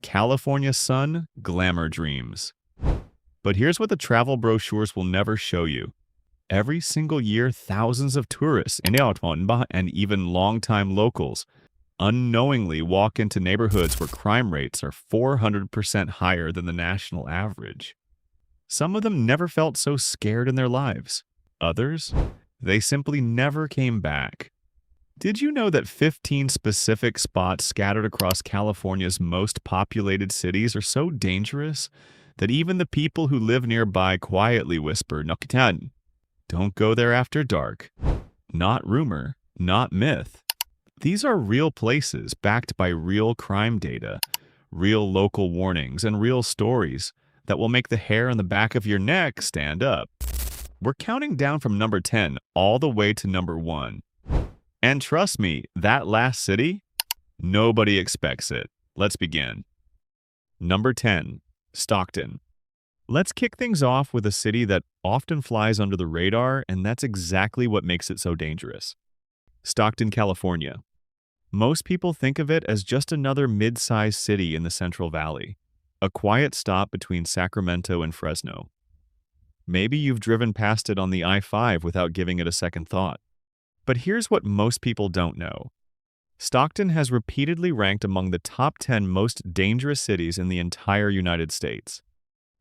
California sun, glamour dreams. But here's what the travel brochures will never show you. Every single year, thousands of tourists and even longtime locals unknowingly walk into neighborhoods where crime rates are 400% higher than the national average. Some of them never felt so scared in their lives. Others, they simply never came back. Did you know that 15 specific spots scattered across California's most populated cities are so dangerous that even the people who live nearby quietly whisper, "Nokitan, don't go there after dark." Not rumor, not myth. These are real places backed by real crime data, real local warnings, and real stories that will make the hair on the back of your neck stand up. We're counting down from number 10 all the way to number 1. And trust me, that last city, nobody expects it. Let's begin. Number 10, Stockton. Let's kick things off with a city that often flies under the radar, and that's exactly what makes it so dangerous. Stockton, California. Most people think of it as just another mid-sized city in the Central Valley, a quiet stop between Sacramento and Fresno. Maybe you've driven past it on the I-5 without giving it a second thought. But here's what most people don't know. Stockton has repeatedly ranked among the top 10 most dangerous cities in the entire United States.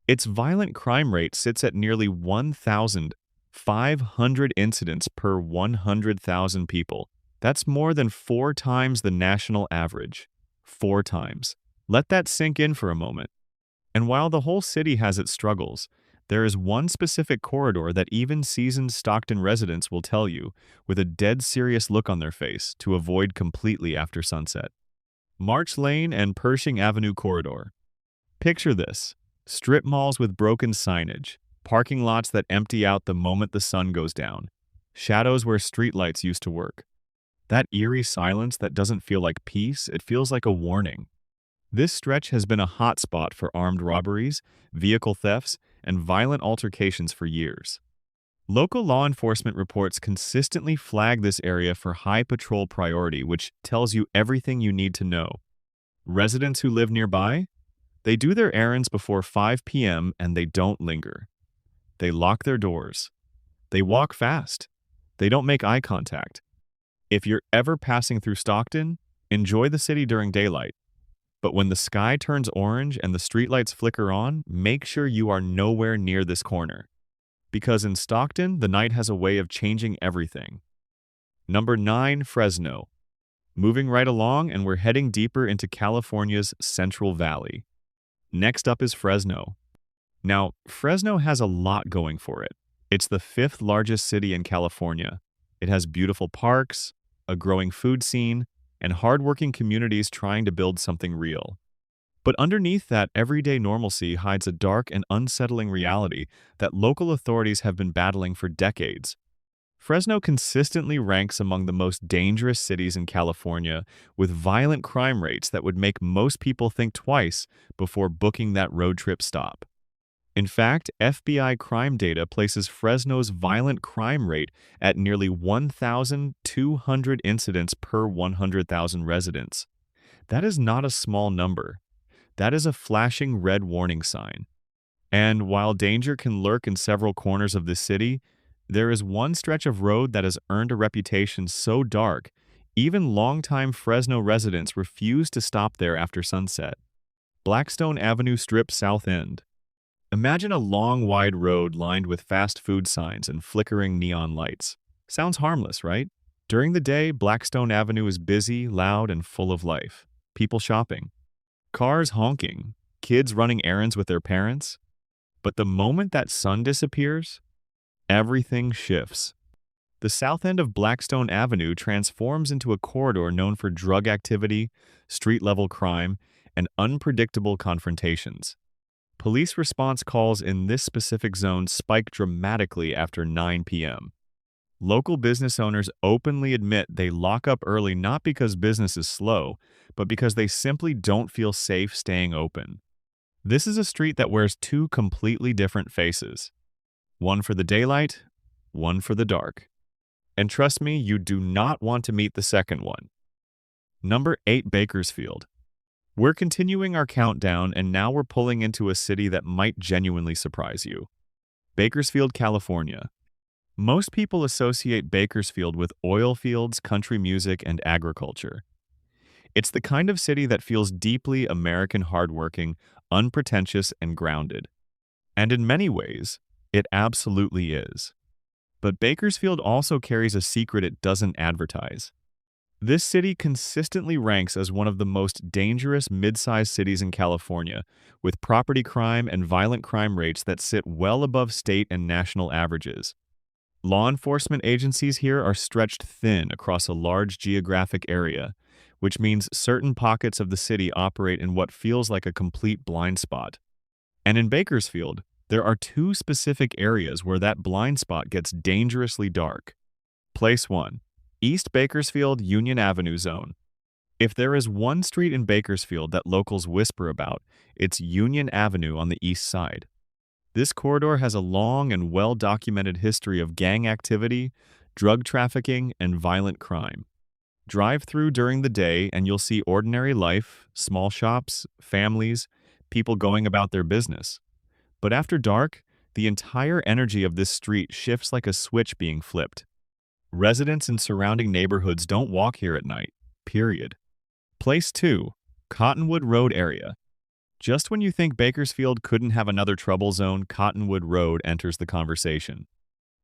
Its violent crime rate sits at nearly 1,500 incidents per 100,000 people. That's more than 4 times the national average. 4 times. Let that sink in for a moment. And while the whole city has its struggles, there is one specific corridor that even seasoned Stockton residents will tell you, with a dead serious look on their face, to avoid completely after sunset. March Lane and Pershing Avenue corridor. Picture this. Strip malls with broken signage, parking lots that empty out the moment the sun goes down, shadows where streetlights used to work. That eerie silence that doesn't feel like peace, it feels like a warning. This stretch has been a hotspot for armed robberies, vehicle thefts, and violent altercations for years. Local law enforcement reports consistently flag this area for high patrol priority, which tells you everything you need to know. Residents who live nearby? They do their errands before 5 p.m. and they don't linger. They lock their doors. They walk fast. They don't make eye contact. If you're ever passing through Stockton, enjoy the city during daylight. But when the sky turns orange and the streetlights flicker on, make sure you are nowhere near this corner. Because in Stockton, the night has a way of changing everything. Number 9, Fresno. Moving right along, and we're heading deeper into California's Central Valley. Next up is Fresno. Now, Fresno has a lot going for it. It's the 5th largest city in California. It has beautiful parks, a growing food scene, and hardworking communities trying to build something real. But underneath that everyday normalcy hides a dark and unsettling reality that local authorities have been battling for decades. Fresno consistently ranks among the most dangerous cities in California, with violent crime rates that would make most people think twice before booking that road trip stop. In fact, FBI crime data places Fresno's violent crime rate at nearly 1,200 incidents per 100,000 residents. That is not a small number. That is a flashing red warning sign. And while danger can lurk in several corners of the city, there is one stretch of road that has earned a reputation so dark, even longtime Fresno residents refuse to stop there after sunset. Blackstone Avenue Strip South End. Imagine a long, wide road lined with fast food signs and flickering neon lights. Sounds harmless, right? During the day, Blackstone Avenue is busy, loud, and full of life. People shopping. Cars honking. Kids running errands with their parents. But the moment that sun disappears, everything shifts. The south end of Blackstone Avenue transforms into a corridor known for drug activity, street-level crime, and unpredictable confrontations. Police response calls in this specific zone spike dramatically after 9 p.m. Local business owners openly admit they lock up early not because business is slow, but because they simply don't feel safe staying open. This is a street that wears 2 completely different faces. One for the daylight, one for the dark. And trust me, you do not want to meet the second one. Number 8, Bakersfield. We're continuing our countdown, and now we're pulling into a city that might genuinely surprise you. Bakersfield, California. Most people associate Bakersfield with oil fields, country music, and agriculture. It's the kind of city that feels deeply American, hardworking, unpretentious, and grounded. And in many ways, it absolutely is. But Bakersfield also carries a secret it doesn't advertise. This city consistently ranks as one of the most dangerous mid-sized cities in California, with property crime and violent crime rates that sit well above state and national averages. Law enforcement agencies here are stretched thin across a large geographic area, which means certain pockets of the city operate in what feels like a complete blind spot. And in Bakersfield, there are two specific areas where that blind spot gets dangerously dark. Place 1. East Bakersfield Union Avenue Zone. If there is one street in Bakersfield that locals whisper about, it's Union Avenue on the east side. This corridor has a long and well-documented history of gang activity, drug trafficking, and violent crime. Drive through during the day and you'll see ordinary life, small shops, families, people going about their business. But after dark, the entire energy of this street shifts like a switch being flipped. Residents in surrounding neighborhoods don't walk here at night, period. Place 2. Cottonwood Road area. Just when you think Bakersfield couldn't have another trouble zone, Cottonwood Road enters the conversation.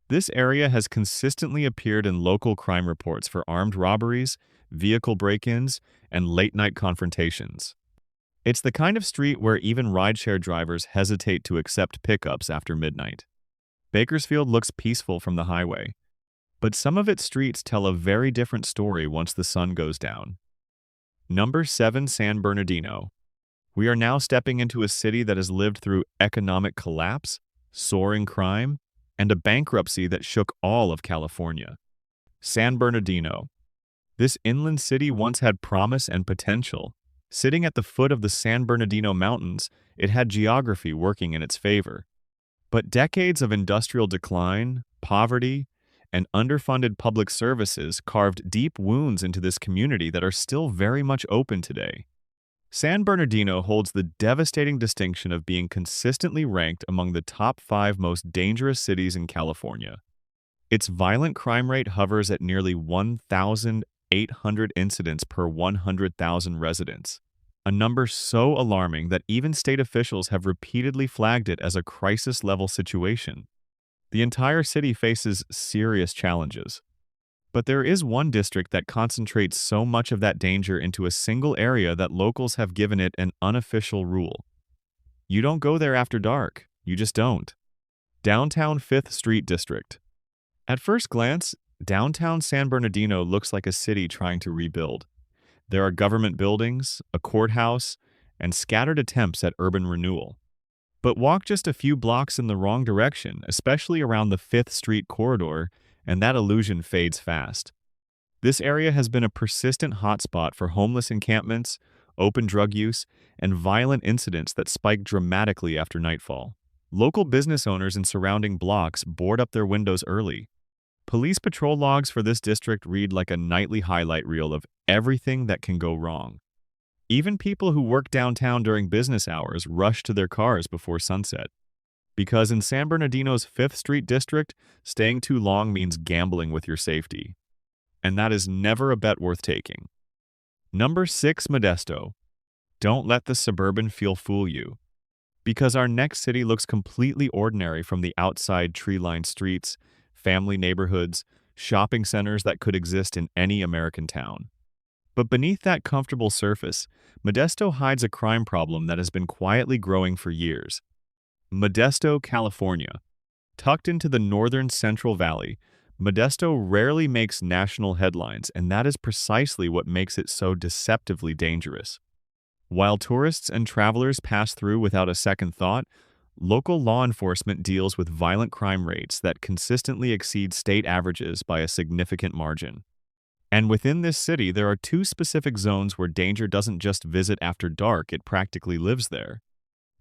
This area has consistently appeared in local crime reports for armed robberies, vehicle break-ins, and late-night confrontations. It's the kind of street where even rideshare drivers hesitate to accept pickups after midnight. Bakersfield looks peaceful from the highway, but some of its streets tell a very different story once the sun goes down. Number 7. San Bernardino. We are now stepping into a city that has lived through economic collapse, soaring crime, and a bankruptcy that shook all of California. San Bernardino. This inland city once had promise and potential. Sitting at the foot of the San Bernardino Mountains, it had geography working in its favor. But decades of industrial decline, poverty, and underfunded public services carved deep wounds into this community that are still very much open today. San Bernardino holds the devastating distinction of being consistently ranked among the top 5 most dangerous cities in California. Its violent crime rate hovers at nearly 1,800 incidents per 100,000 residents, a number so alarming that even state officials have repeatedly flagged it as a crisis-level situation. The entire city faces serious challenges. But there is one district that concentrates so much of that danger into a single area that locals have given it an unofficial rule. You don't go there after dark. You just don't. Downtown 5th Street District. At first glance, downtown San Bernardino looks like a city trying to rebuild. There are government buildings, a courthouse, and scattered attempts at urban renewal. But walk just a few blocks in the wrong direction, especially around the 5th Street corridor, and that illusion fades fast. This area has been a persistent hotspot for homeless encampments, open drug use, and violent incidents that spike dramatically after nightfall. Local business owners in surrounding blocks board up their windows early. Police patrol logs for this district read like a nightly highlight reel of everything that can go wrong. Even people who work downtown during business hours rush to their cars before sunset. Because in San Bernardino's 5th Street District, staying too long means gambling with your safety. And that is never a bet worth taking. Number 6. Modesto. Don't let the suburban feel fool you. Because our next city looks completely ordinary from the outside tree-lined streets, family neighborhoods, shopping centers that could exist in any American town. But beneath that comfortable surface, Modesto hides a crime problem that has been quietly growing for years. Modesto, California. Tucked into the northern Central Valley, Modesto rarely makes national headlines, and that is precisely what makes it so deceptively dangerous. While tourists and travelers pass through without a second thought, local law enforcement deals with violent crime rates that consistently exceed state averages by a significant margin. And within this city, there are 2 specific zones where danger doesn't just visit after dark, it practically lives there.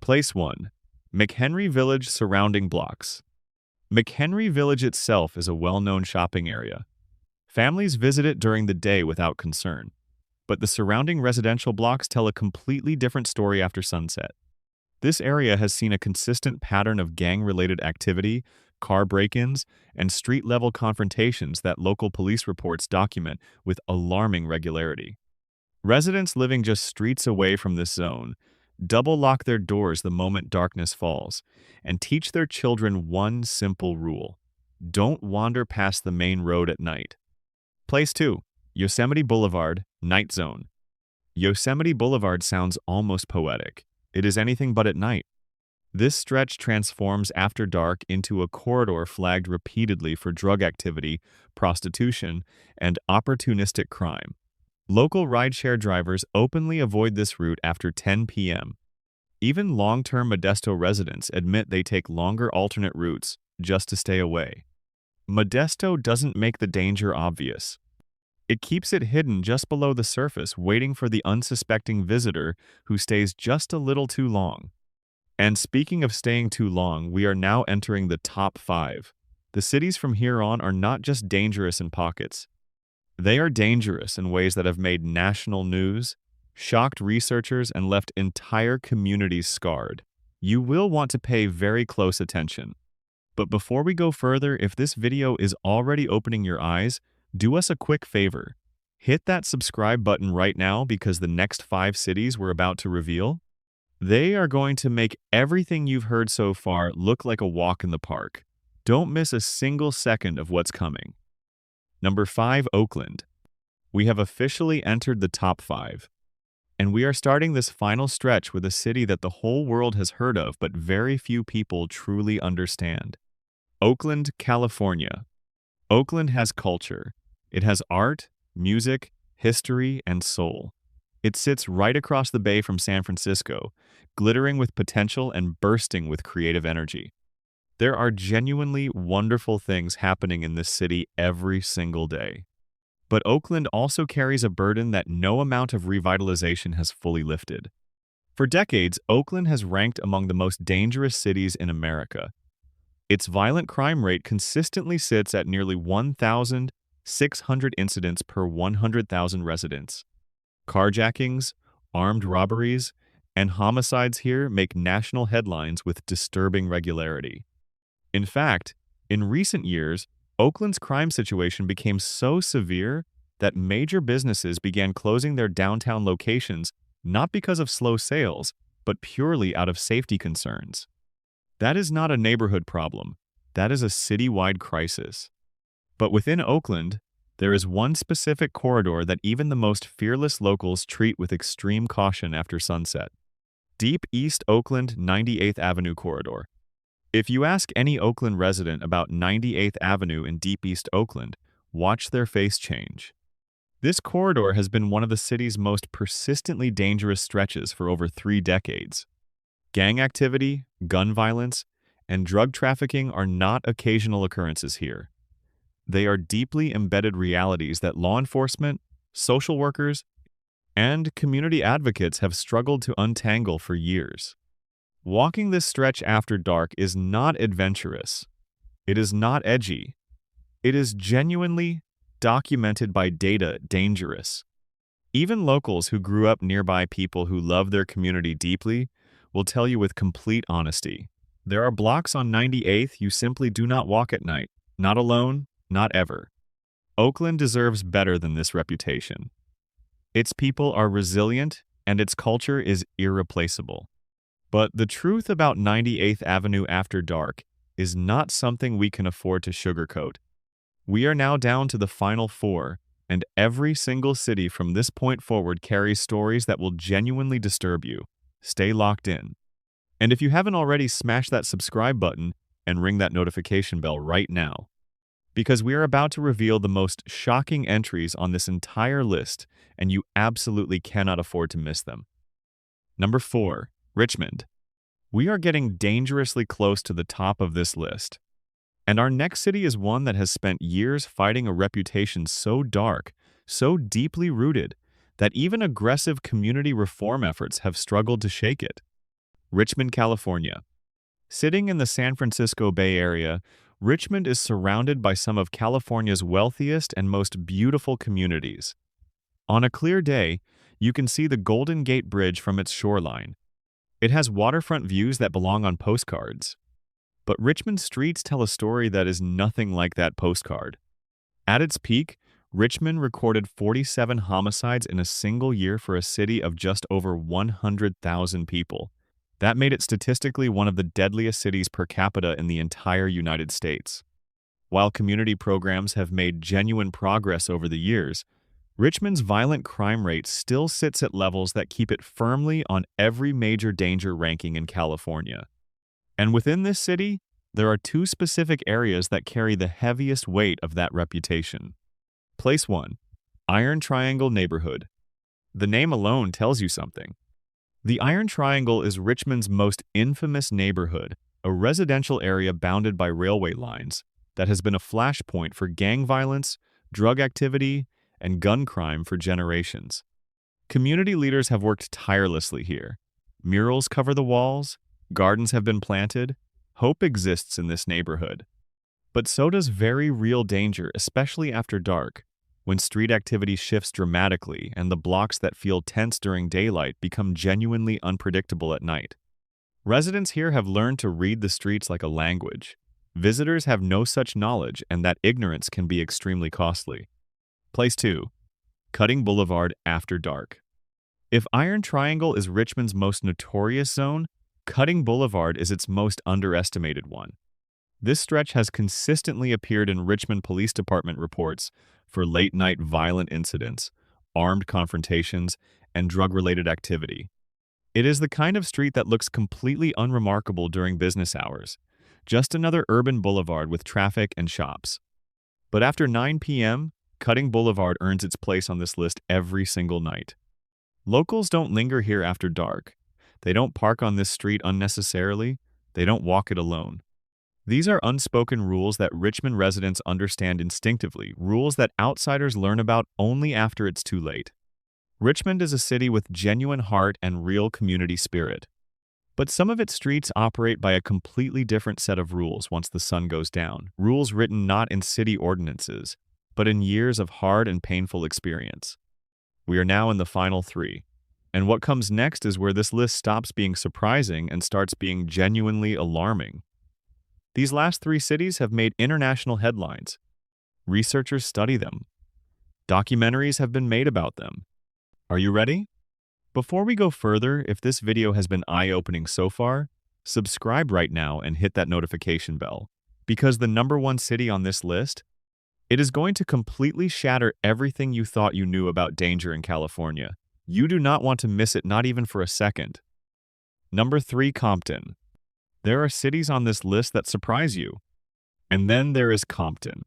Place 1. McHenry Village surrounding blocks. McHenry Village itself is a well-known shopping area. Families visit it during the day without concern. but the surrounding residential blocks tell a completely different story after sunset. This area has seen a consistent pattern of gang-related activity, car break-ins, and street-level confrontations that local police reports document with alarming regularity. Residents living just streets away from this zone double-lock their doors the moment darkness falls and teach their children one simple rule: don't wander past the main road at night. Place 2. Yosemite Boulevard, Night Zone. Yosemite Boulevard sounds almost poetic. It is anything but at night. This stretch transforms after dark into a corridor flagged repeatedly for drug activity, prostitution, and opportunistic crime. Local rideshare drivers openly avoid this route after 10 p.m. Even long-term Modesto residents admit they take longer alternate routes just to stay away. Modesto doesn't make the danger obvious. It keeps it hidden just below the surface, waiting for the unsuspecting visitor who stays just a little too long. And speaking of staying too long, we are now entering the top 5. The cities from here on are not just dangerous in pockets. They are dangerous in ways that have made national news, shocked researchers, and left entire communities scarred. You will want to pay very close attention. But before we go further, if this video is already opening your eyes, do us a quick favor. Hit that subscribe button right now, because the next 5 cities we're about to reveal, they are going to make everything you've heard so far look like a walk in the park. Don't miss a single second of what's coming. Number 5, Oakland. We have officially entered the top 5. And we are starting this final stretch with a city that the whole world has heard of, but very few people truly understand. Oakland, California. Oakland has culture. It has art, music, history, and soul. It sits right across the bay from San Francisco, glittering with potential and bursting with creative energy. There are genuinely wonderful things happening in this city every single day. But Oakland also carries a burden that no amount of revitalization has fully lifted. For decades, Oakland has ranked among the most dangerous cities in America. Its violent crime rate consistently sits at nearly 1,600 incidents per 100,000 residents. Carjackings, armed robberies, and homicides here make national headlines with disturbing regularity. In fact, in recent years, Oakland's crime situation became so severe that major businesses began closing their downtown locations not because of slow sales, but purely out of safety concerns. That is not a neighborhood problem. That is a citywide crisis. But within Oakland, there is one specific corridor that even the most fearless locals treat with extreme caution after sunset. Deep East Oakland 98th Avenue Corridor. If you ask any Oakland resident about 98th Avenue in Deep East Oakland, watch their face change. This corridor has been one of the city's most persistently dangerous stretches for over 3 decades. Gang activity, gun violence, and drug trafficking are not occasional occurrences here. They are deeply embedded realities that law enforcement, social workers, and community advocates have struggled to untangle for years. Walking this stretch after dark is not adventurous. It is not edgy. It is genuinely, documented by data, dangerous. Even locals who grew up nearby people who love their community deeply will tell you with complete honesty. There are blocks on 98th you simply do not walk at night. Not alone, not ever. Oakland deserves better than this reputation. Its people are resilient, and its culture is irreplaceable. But the truth about 98th Avenue after dark is not something we can afford to sugarcoat. We are now down to the final 4, and every single city from this point forward carries stories that will genuinely disturb you. Stay locked in. And if you haven't already, smash that subscribe button and ring that notification bell right now, because we are about to reveal the most shocking entries on this entire list, and you absolutely cannot afford to miss them. Number 4. Richmond. We are getting dangerously close to the top of this list. And our next city is one that has spent years fighting a reputation so dark, so deeply rooted, that even aggressive community reform efforts have struggled to shake it. Richmond, California. Sitting in the San Francisco Bay Area, Richmond is surrounded by some of California's wealthiest and most beautiful communities. On a clear day, you can see the Golden Gate Bridge from its shoreline. It has waterfront views that belong on postcards. But Richmond's streets tell a story that is nothing like that postcard. At its peak, Richmond recorded 47 homicides in a single year for a city of just over 100,000 people. That made it statistically one of the deadliest cities per capita in the entire United States. While community programs have made genuine progress over the years, Richmond's violent crime rate still sits at levels that keep it firmly on every major danger ranking in California. And within this city, there are two specific areas that carry the heaviest weight of that reputation. Place 1. Iron Triangle Neighborhood. The name alone tells you something. The Iron Triangle is Richmond's most infamous neighborhood, a residential area bounded by railway lines that has been a flashpoint for gang violence, drug activity, and gun crime for generations. Community leaders have worked tirelessly here. Murals cover the walls, gardens have been planted, hope exists in this neighborhood. But so does very real danger, especially after dark, when street activity shifts dramatically and the blocks that feel tense during daylight become genuinely unpredictable at night. Residents here have learned to read the streets like a language. Visitors have no such knowledge, and that ignorance can be extremely costly. Place 2. Cutting Boulevard after dark. If Iron Triangle is Richmond's most notorious zone, Cutting Boulevard is its most underestimated one. This stretch has consistently appeared in Richmond Police Department reports for late-night violent incidents, armed confrontations, and drug-related activity. It is the kind of street that looks completely unremarkable during business hours, just another urban boulevard with traffic and shops. But after 9 p.m., Cutting Boulevard earns its place on this list every single night. Locals don't linger here after dark. They don't park on this street unnecessarily. They don't walk it alone. These are unspoken rules that Richmond residents understand instinctively, rules that outsiders learn about only after it's too late. Richmond is a city with genuine heart and real community spirit. But some of its streets operate by a completely different set of rules once the sun goes down, rules written not in city ordinances, but in years of hard and painful experience. We are now in the final 3. And what comes next is where this list stops being surprising and starts being genuinely alarming. These last 3 cities have made international headlines. Researchers study them. Documentaries have been made about them. Are you ready? Before we go further, if this video has been eye-opening so far, subscribe right now and hit that notification bell. Because the number 1 city on this list, it is going to completely shatter everything you thought you knew about danger in California. You do not want to miss it, not even for a second. Number 3, Compton. There are cities on this list that surprise you. And then there is Compton.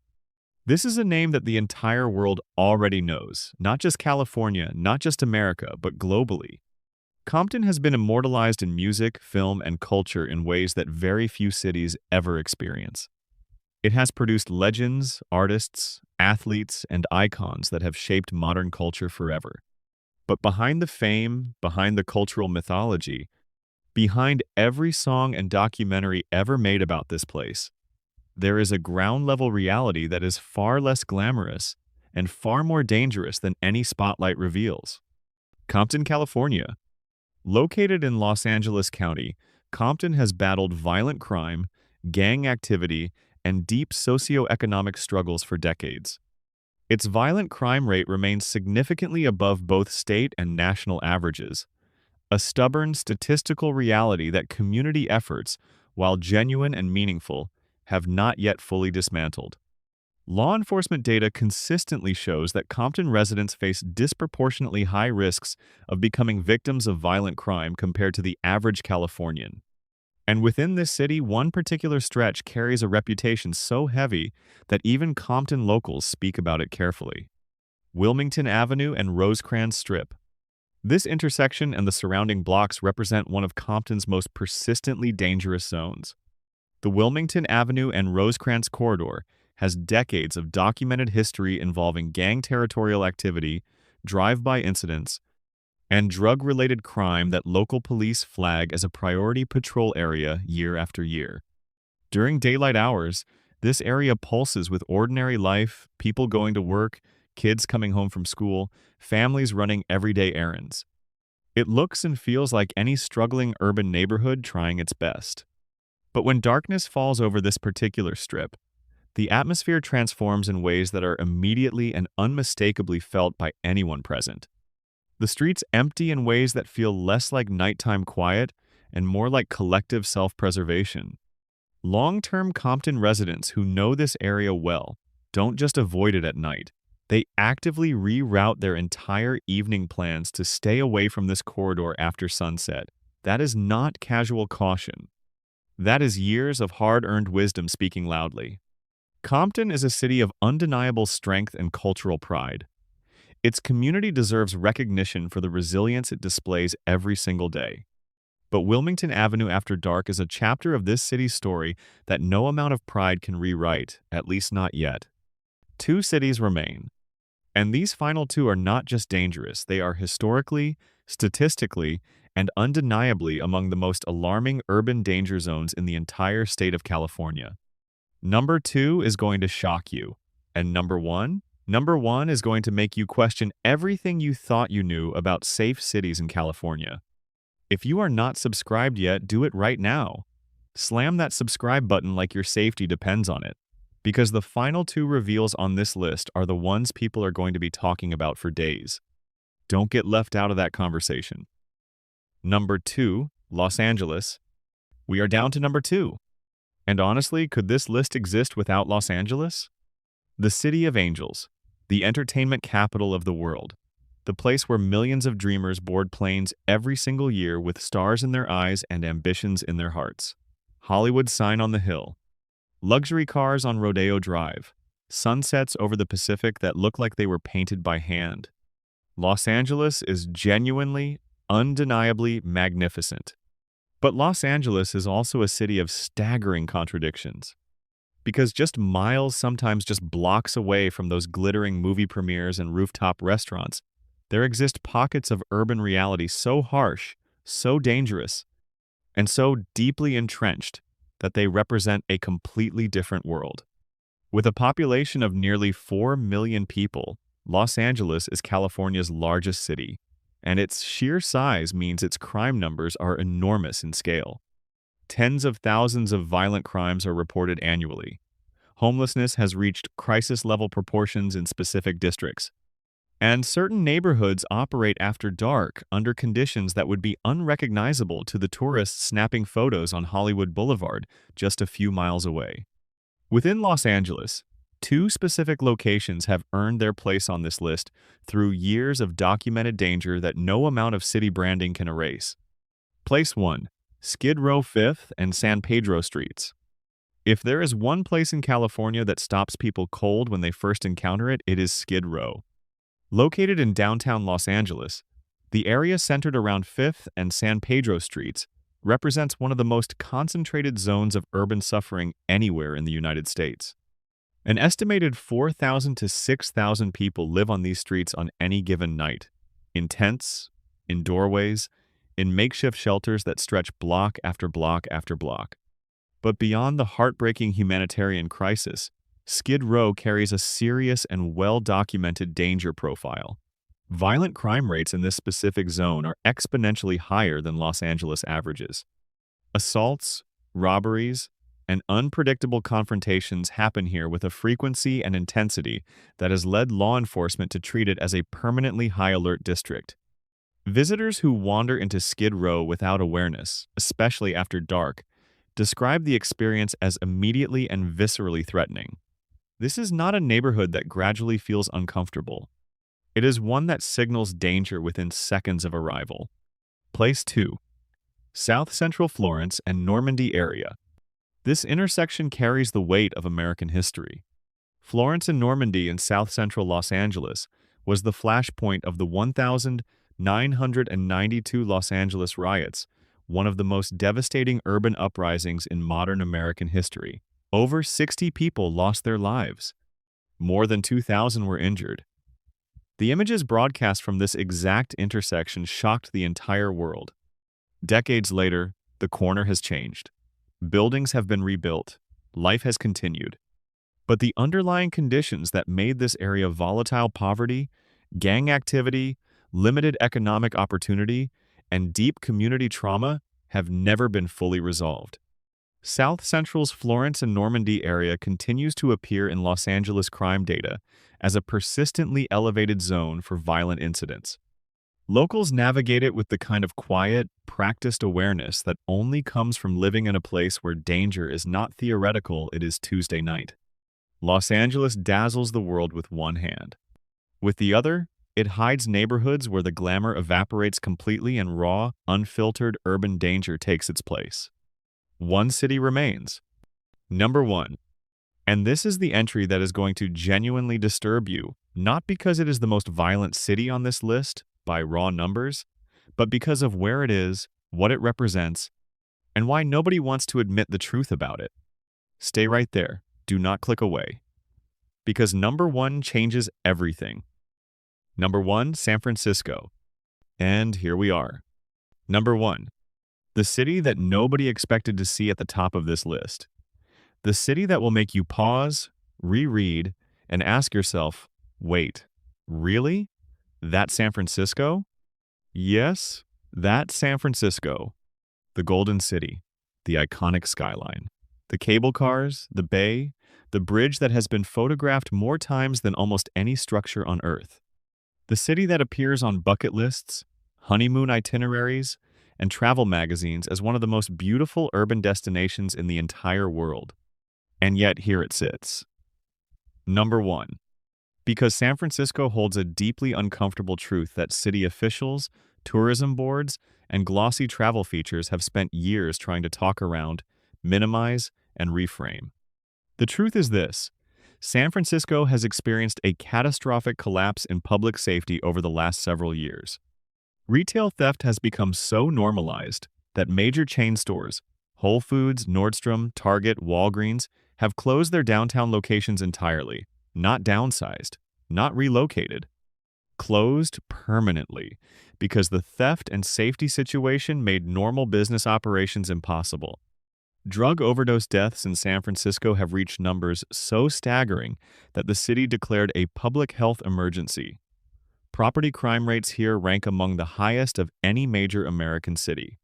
This is a name that the entire world already knows, not just California, not just America, but globally. Compton has been immortalized in music, film, and culture in ways that very few cities ever experience. It has produced legends, artists, athletes, and icons that have shaped modern culture forever. But behind the fame, behind the cultural mythology, behind every song and documentary ever made about this place, there is a ground-level reality that is far less glamorous and far more dangerous than any spotlight reveals. Compton, California. Located in Los Angeles County, Compton has battled violent crime, gang activity, and deep socioeconomic struggles for decades. Its violent crime rate remains significantly above both state and national averages, a stubborn statistical reality that community efforts, while genuine and meaningful, have not yet fully dismantled. Law enforcement data consistently shows that Compton residents face disproportionately high risks of becoming victims of violent crime compared to the average Californian. And within this city, one particular stretch carries a reputation so heavy that even Compton locals speak about it carefully. Wilmington Avenue and Rosecrans Strip. This intersection and the surrounding blocks represent one of Compton's most persistently dangerous zones. The Wilmington Avenue and Rosecrans corridor has decades of documented history involving gang territorial activity, drive-by incidents, and drug-related crime that local police flag as a priority patrol area year after year. During daylight hours, this area pulses with ordinary life, people going to work, kids coming home from school, families running everyday errands. It looks and feels like any struggling urban neighborhood trying its best. But when darkness falls over this particular strip, the atmosphere transforms in ways that are immediately and unmistakably felt by anyone present. The streets empty in ways that feel less like nighttime quiet and more like collective self-preservation. Long-term Compton residents who know this area well don't just avoid it at night. They actively reroute their entire evening plans to stay away from this corridor after sunset. That is not casual caution. That is years of hard-earned wisdom speaking loudly. Compton is a city of undeniable strength and cultural pride. Its community deserves recognition for the resilience it displays every single day. But Wilmington Avenue After Dark is a chapter of this city's story that no amount of pride can rewrite, at least not yet. Two cities remain. And these final two are not just dangerous, they are historically, statistically, and undeniably among the most alarming urban danger zones in the entire state of California. Number 2 is going to shock you. And number one is going to make you question everything you thought you knew about safe cities in California. If you are not subscribed yet, do it right now. Slam that subscribe button like your safety depends on it, because the final 2 reveals on this list are the ones people are going to be talking about for days. Don't get left out of that conversation. Number 2, Los Angeles. We are down to number 2. And honestly, could this list exist without Los Angeles? The City of Angels, the entertainment capital of the world, the place where millions of dreamers board planes every single year with stars in their eyes and ambitions in their hearts. Hollywood sign on the hill. Luxury cars on Rodeo Drive. Sunsets over the Pacific that look like they were painted by hand. Los Angeles is genuinely, undeniably magnificent. But Los Angeles is also a city of staggering contradictions. Because just miles, sometimes just blocks away from those glittering movie premieres and rooftop restaurants, there exist pockets of urban reality so harsh, so dangerous, and so deeply entrenched that they represent a completely different world. With a population of nearly 4 million people, Los Angeles is California's largest city, and its sheer size means its crime numbers are enormous in scale. Tens of thousands of violent crimes are reported annually. Homelessness has reached crisis-level proportions in specific districts. And certain neighborhoods operate after dark under conditions that would be unrecognizable to the tourists snapping photos on Hollywood Boulevard just a few miles away. Within Los Angeles, 2 specific locations have earned their place on this list through years of documented danger that no amount of city branding can erase. Place 1, Skid Row 5th and San Pedro Streets. If there is one place in California that stops people cold when they first encounter it, it is Skid Row. Located in downtown Los Angeles, the area centered around 5th and San Pedro Streets represents one of the most concentrated zones of urban suffering anywhere in the United States. An estimated 4,000 to 6,000 people live on these streets on any given night, in tents, in doorways, in makeshift shelters that stretch block after block after block. But beyond the heartbreaking humanitarian crisis, Skid Row carries a serious and well-documented danger profile. Violent crime rates in this specific zone are exponentially higher than Los Angeles averages. Assaults, robberies, and unpredictable confrontations happen here with a frequency and intensity that has led law enforcement to treat it as a permanently high-alert district. Visitors who wander into Skid Row without awareness, especially after dark, describe the experience as immediately and viscerally threatening. This is not a neighborhood that gradually feels uncomfortable. It is one that signals danger within seconds of arrival. Place 2. South Central Florence and Normandy area. This intersection carries the weight of American history. Florence and Normandy in South Central Los Angeles was the flashpoint of the 1992 Los Angeles riots, one of the most devastating urban uprisings in modern American history. Over 60 people lost their lives. More than 2,000 were injured. The images broadcast from this exact intersection shocked the entire world. Decades later, the corner has changed. Buildings have been rebuilt. Life has continued. But the underlying conditions that made this area volatile, poverty, gang activity, limited economic opportunity, and deep community trauma, have never been fully resolved. South Central's Florence and Normandy area continues to appear in Los Angeles crime data as a persistently elevated zone for violent incidents. Locals navigate it with the kind of quiet, practiced awareness that only comes from living in a place where danger is not theoretical, it is Tuesday night. Los Angeles dazzles the world with one hand. With the other, it hides neighborhoods where the glamour evaporates completely and raw, unfiltered urban danger takes its place. One city remains. Number 1. And this is the entry that is going to genuinely disturb you, not because it is the most violent city on this list, by raw numbers, but because of where it is, what it represents, and why nobody wants to admit the truth about it. Stay right there. Do not click away. Because number 1 changes everything. Number 1, San Francisco. And here we are. Number 1. The city that nobody expected to see at the top of this list. The city that will make you pause, reread, and ask yourself, wait, really? That San Francisco? Yes, that San Francisco. The Golden City, the iconic skyline, the cable cars, the bay, the bridge that has been photographed more times than almost any structure on Earth. The city that appears on bucket lists, honeymoon itineraries, and travel magazines as one of the most beautiful urban destinations in the entire world. And yet here it sits. Number 1. Because San Francisco holds a deeply uncomfortable truth that city officials, tourism boards, and glossy travel features have spent years trying to talk around, minimize, and reframe. The truth is this: San Francisco has experienced a catastrophic collapse in public safety over the last several years. Retail theft has become so normalized that major chain stores, Whole Foods, Nordstrom, Target, Walgreens, have closed their downtown locations entirely, not downsized, not relocated. Closed permanently, because the theft and safety situation made normal business operations impossible. Drug overdose deaths in San Francisco have reached numbers so staggering that the city declared a public health emergency. Property crime rates here rank among the highest of any major American city.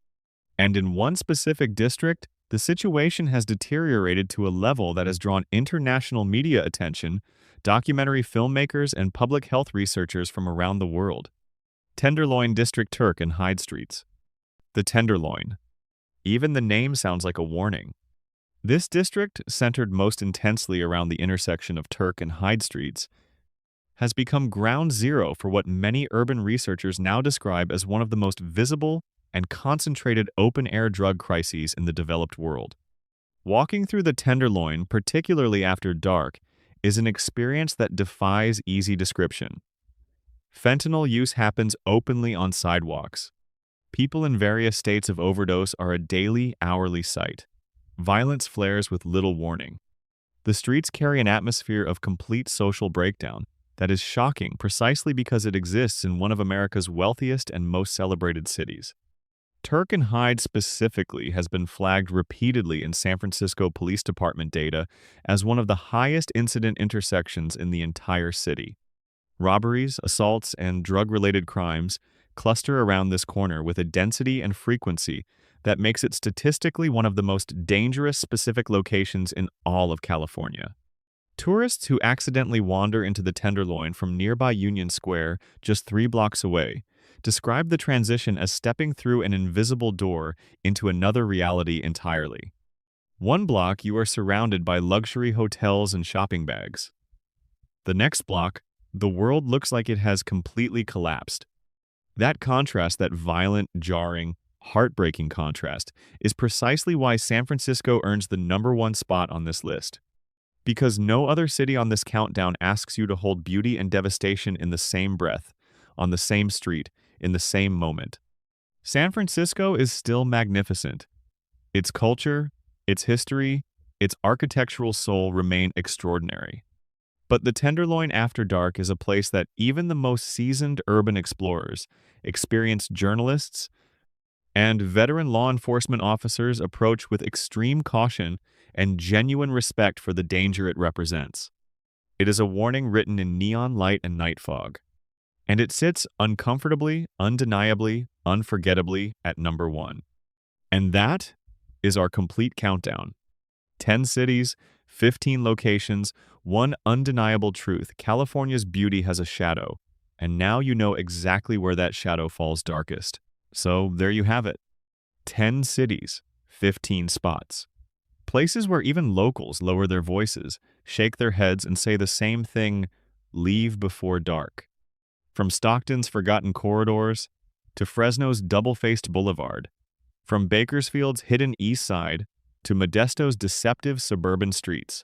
And in one specific district, the situation has deteriorated to a level that has drawn international media attention, documentary filmmakers, and public health researchers from around the world. Tenderloin District, Turk and Hyde Streets. The Tenderloin. Even the name sounds like a warning. This district, centered most intensely around the intersection of Turk and Hyde Streets, has become ground zero for what many urban researchers now describe as one of the most visible and concentrated open-air drug crises in the developed world. Walking through the Tenderloin, particularly after dark, is an experience that defies easy description. Fentanyl use happens openly on sidewalks. People in various states of overdose are a daily, hourly sight. Violence flares with little warning. The streets carry an atmosphere of complete social breakdown that is shocking precisely because it exists in one of America's wealthiest and most celebrated cities. Turk and Hyde specifically has been flagged repeatedly in San Francisco Police Department data as one of the highest incident intersections in the entire city. Robberies, assaults, and drug-related crimes cluster around this corner with a density and frequency that makes it statistically one of the most dangerous specific locations in all of California. Tourists who accidentally wander into the Tenderloin from nearby Union Square, just 3 blocks away, describe the transition as stepping through an invisible door into another reality entirely. 1 block, you are surrounded by luxury hotels and shopping bags. The next block, the world looks like it has completely collapsed. That contrast, that violent, jarring, heartbreaking contrast, is precisely why San Francisco earns the number 1 spot on this list. Because no other city on this countdown asks you to hold beauty and devastation in the same breath, on the same street, in the same moment. San Francisco is still magnificent. Its culture, its history, its architectural soul remain extraordinary. But the Tenderloin after dark is a place that even the most seasoned urban explorers, experienced journalists, And veteran law enforcement officers approach with extreme caution and genuine respect for the danger it represents. It is a warning written in neon light and night fog. And it sits uncomfortably, undeniably, unforgettably at number 1. And that is our complete countdown. 10 cities, 15 locations, one undeniable truth. California's beauty has a shadow, and now you know exactly where that shadow falls darkest. So there you have it. 10 cities, 15 spots. Places where even locals lower their voices, shake their heads, and say the same thing, leave before dark. From Stockton's forgotten corridors to Fresno's double-faced boulevard, from Bakersfield's hidden east side to Modesto's deceptive suburban streets,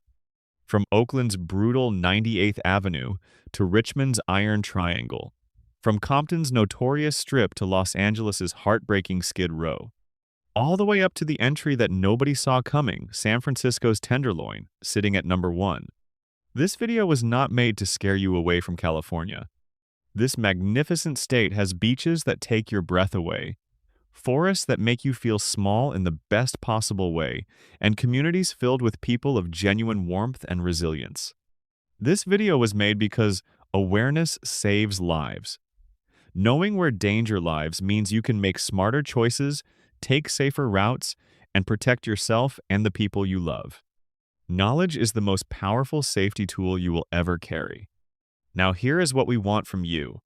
from Oakland's brutal 98th Avenue to Richmond's Iron Triangle, from Compton's notorious strip to Los Angeles's heartbreaking Skid Row, all the way up to the entry that nobody saw coming, San Francisco's Tenderloin, sitting at number 1. This video was not made to scare you away from California. This magnificent state has beaches that take your breath away, forests that make you feel small in the best possible way, and communities filled with people of genuine warmth and resilience. This video was made because awareness saves lives. Knowing where danger lies means you can make smarter choices, take safer routes, and protect yourself and the people you love. Knowledge is the most powerful safety tool you will ever carry. Now here is what we want from you.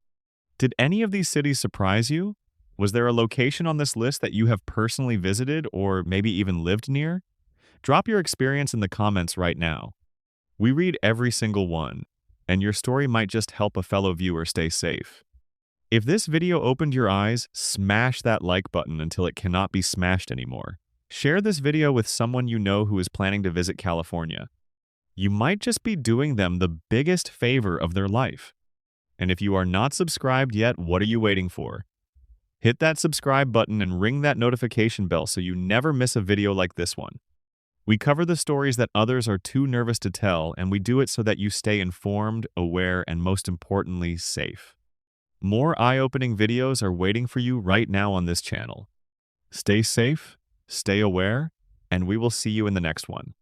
Did any of these cities surprise you? Was there a location on this list that you have personally visited or maybe even lived near? Drop your experience in the comments right now. We read every single one, and your story might just help a fellow viewer stay safe. If this video opened your eyes, smash that like button until it cannot be smashed anymore. Share this video with someone you know who is planning to visit California. You might just be doing them the biggest favor of their life. And if you are not subscribed yet, what are you waiting for? Hit that subscribe button and ring that notification bell so you never miss a video like this one. We cover the stories that others are too nervous to tell, and we do it so that you stay informed, aware, and most importantly, safe. More eye-opening videos are waiting for you right now on this channel. Stay safe, stay aware, and we will see you in the next one.